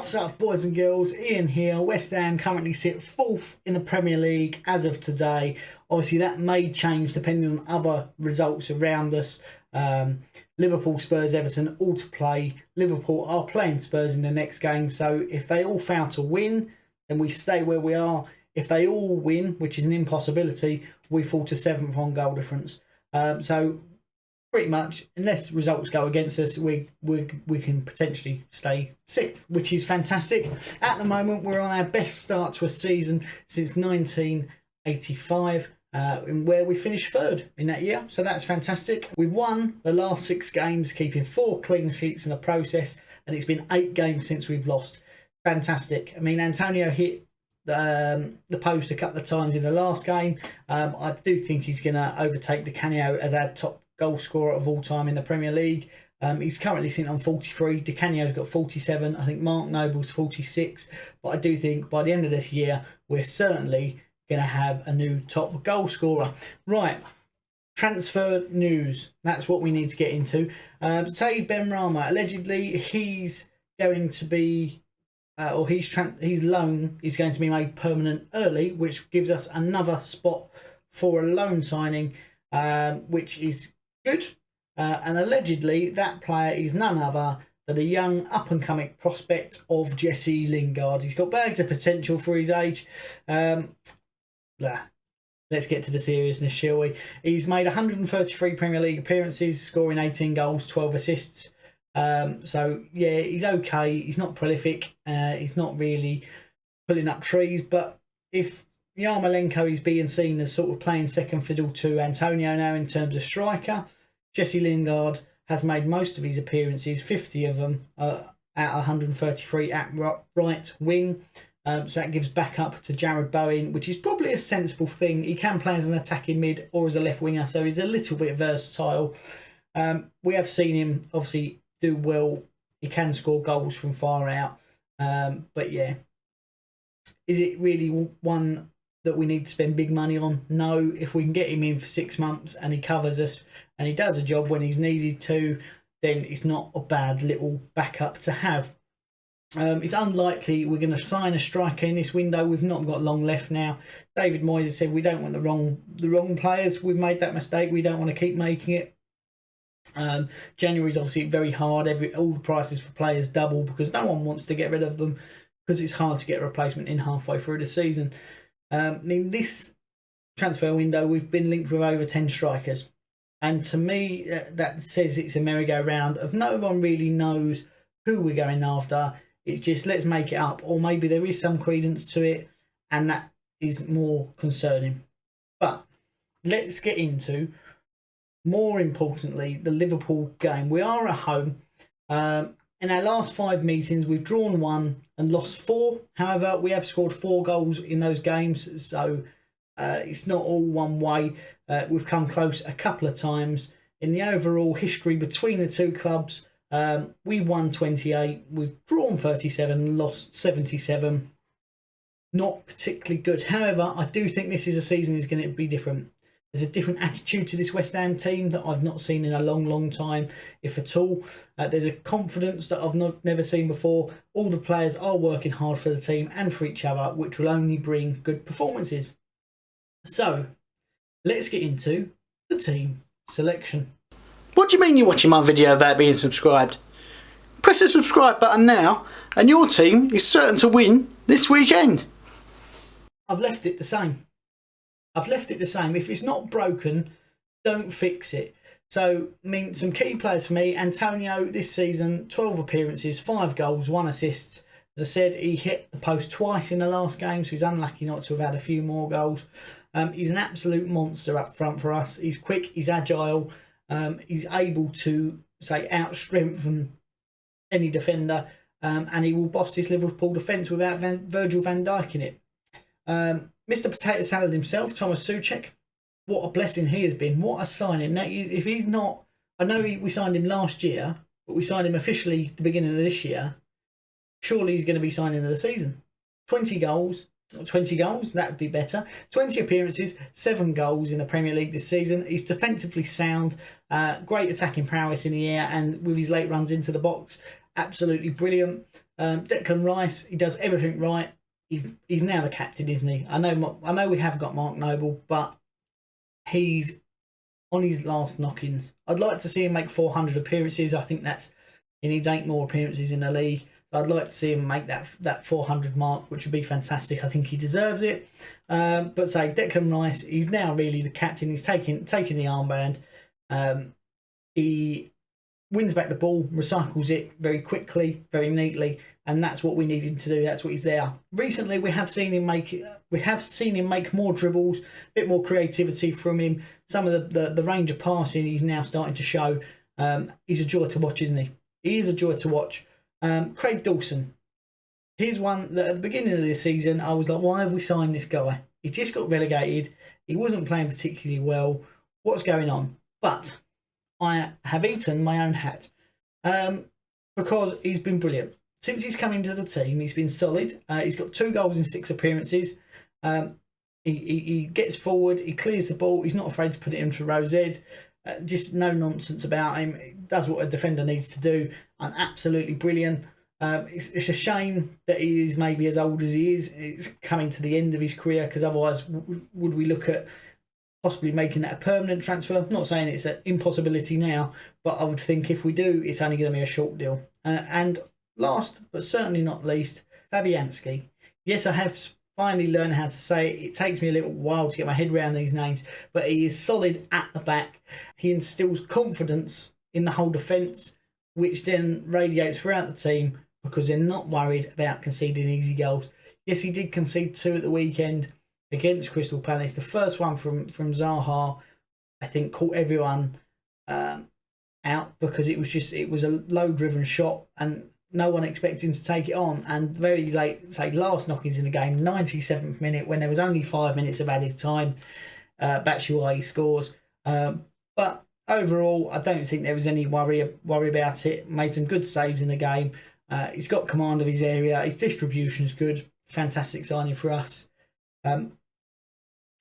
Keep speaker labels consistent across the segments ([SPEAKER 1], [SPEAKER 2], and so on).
[SPEAKER 1] What's up, boys and girls? Ian here. West Ham currently sit 4th in the Premier League as of today. Obviously, that may change depending on other results around us. Liverpool, Spurs, Everton all to play. Liverpool are playing Spurs in the next game. So if they all fail to win, then we stay where we are. If they all win, which is an impossibility, we fall to 7th on goal difference. So pretty much, unless results go against us, we can potentially stay 6th, which is fantastic. At the moment, we're on our best start to a season since 1985, where we finished 3rd in that year. So that's fantastic. We've won the last 6 games, keeping 4 clean sheets in the process, and it's been 8 games since we've lost. Fantastic. I mean, Antonio hit the post a couple of times in the last game. I do think he's going to overtake Di Canio as our top goal scorer of all time in the Premier League. He's currently sitting on 43. Di Canio's got 47. I think Mark Noble's 46. But I do think by the end of this year, we're certainly going to have a new top goal scorer. Right, transfer news. That's what we need to get into. Say Ben Rama, allegedly he's going to be, his loan is going to be made permanent early, which gives us another spot for a loan signing, which is good. And allegedly that player is none other than a young up-and-coming prospect of Jesse Lingard. He's got bags of potential for his age. Let's get to the seriousness, shall we? He's made 133 Premier League appearances, scoring 18 goals, 12 assists. So yeah, he's okay. He's not prolific. He's not really pulling up trees. But if Yarmolenko is being seen as sort of playing second fiddle to Antonio now in terms of striker, Jesse Lingard has made most of his appearances, 50 of them at 133 at right wing. So that gives back up to Jared Bowen, which is probably a sensible thing. He can play as an attacking mid or as a left winger, so he's a little bit versatile. We have seen him obviously do well. He can score goals from far out. But yeah, is it really one that we need to spend big money on? No. If we can get him in for 6 months and he covers us and he does a job when he's needed to, then it's not a bad little backup to have. It's unlikely we're going to sign a striker in this window. We've not got long left now. David Moyes has said we don't want the wrong players. We've made that mistake. We don't want to keep making it. January is obviously very hard. All the prices for players double because no one wants to get rid of them because it's hard to get a replacement in halfway through the season. In this transfer window, we've been linked with over 10 strikers. And to me, that says it's a merry-go-round of no one really knows who we're going after. It's just let's make it up. Or maybe there is some credence to it, and that is more concerning. But let's get into, more importantly, the Liverpool game. We are at home. In our last 5 meetings, we've drawn 1 and lost 4. However, we have scored 4 goals in those games, so it's not all one way. We've come close a couple of times. In the overall history between the two clubs, we won 28, we've drawn 37, lost 77. Not particularly good. However, I do think this is a season is going to be different. There's a different attitude to this West Ham team that I've not seen in a long time, if at all. There's a confidence that I've never seen before. All the players are working hard for the team and for each other, which will only bring good performances. So, let's get into the team selection. What do you mean you're watching my video without being subscribed? Press the subscribe button now and your team is certain to win this weekend. I've left it the same. If it's not broken, don't fix it. So, I mean, some key players for me. Antonio, this season, 12 appearances, 5 goals, 1 assist. As I said, he hit the post twice in the last game, so he's unlucky not to have had a few more goals. He's an absolute monster up front for us. He's quick, he's agile. He's able to, say, out-strengthen any defender. And he will boss this Liverpool defence without Virgil van Dijk in it. Mr. Potato Salad himself, Thomas Souček, what a blessing he has been. What a signing. Now, if he's not, I know we signed him last year, but we signed him officially at the beginning of this year. Surely he's going to be signing of the season. 20 goals, not 20 goals, that would be better. 20 appearances, 7 goals in the Premier League this season. He's defensively sound, great attacking prowess in the air, and with his late runs into the box, absolutely brilliant. Declan Rice, he does everything right. He's now the captain, isn't he? I know we have got Mark Noble, but he's on his last knockings. I'd like to see him make 400 appearances. I think he needs 8 more appearances in the league. I'd like to see him make that 400 mark, which would be fantastic. I think he deserves it. But say Declan Rice, he's now really the captain. He's taking the armband. He wins back the ball, recycles it very quickly, very neatly, and that's what we need him to do. That's what he's there. Recently, we have seen him make more dribbles, a bit more creativity from him. Some of the range of passing he's now starting to show. He's a joy to watch, isn't he? He is a joy to watch. Craig Dawson. Here's one that at the beginning of the season, I was like, why have we signed this guy? He just got relegated. He wasn't playing particularly well. What's going on? But I have eaten my own hat because he's been brilliant. Since he's come into the team, he's been solid. He's got 2 goals in 6 appearances. He gets forward. He clears the ball. He's not afraid to put it into Rose Ed. Just no nonsense about him. He does what a defender needs to do. And absolutely brilliant. It's a shame that he is maybe as old as he is. It's coming to the end of his career, because otherwise would we look at possibly making that a permanent transfer? I'm not saying it's an impossibility now, but I would think if we do, it's only going to be a short deal. And last, but certainly not least, Fabianski. Yes, I have finally learned how to say it. It takes me a little while to get my head around these names, but he is solid at the back. He instills confidence in the whole defence, which then radiates throughout the team because they're not worried about conceding easy goals. Yes, he did concede 2 at the weekend against Crystal Palace. The first one from Zaha, I think, caught everyone out because it was a low-driven shot and no one expected him to take it on. And very late, say last knockings in the game, 97th minute, when there was only 5 minutes of added time, Batshuayi scores. But overall, I don't think there was any worry about it. Made some good saves in the game. He's got command of his area. His distribution's good. Fantastic signing for us.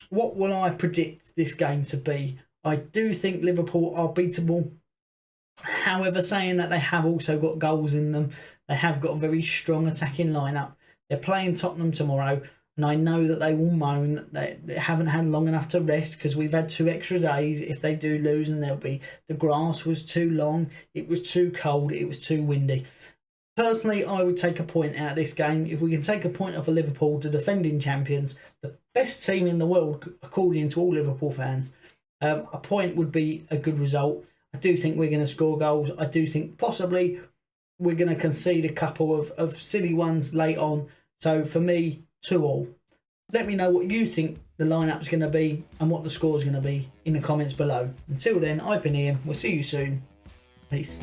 [SPEAKER 1] What will I predict this game to be? I do think Liverpool are beatable. However, saying that, they have also got goals in them. They have got a very strong attacking lineup. They're playing Tottenham tomorrow, and I know that they will moan that they haven't had long enough to rest because we've had 2 extra days if they do lose, and they'll be the grass was too long, it was too cold, it was too windy. Personally, I would take a point out of this game. If we can take a point off of Liverpool, the defending champions, the best team in the world, according to all Liverpool fans, a point would be a good result. I do think we're going to score goals. I do think possibly we're going to concede a couple of silly ones late on. So for me, 2-2. Let me know what you think the lineup's going to be and what the score's going to be in the comments below. Until then, I've been Ian. We'll see you soon. Peace.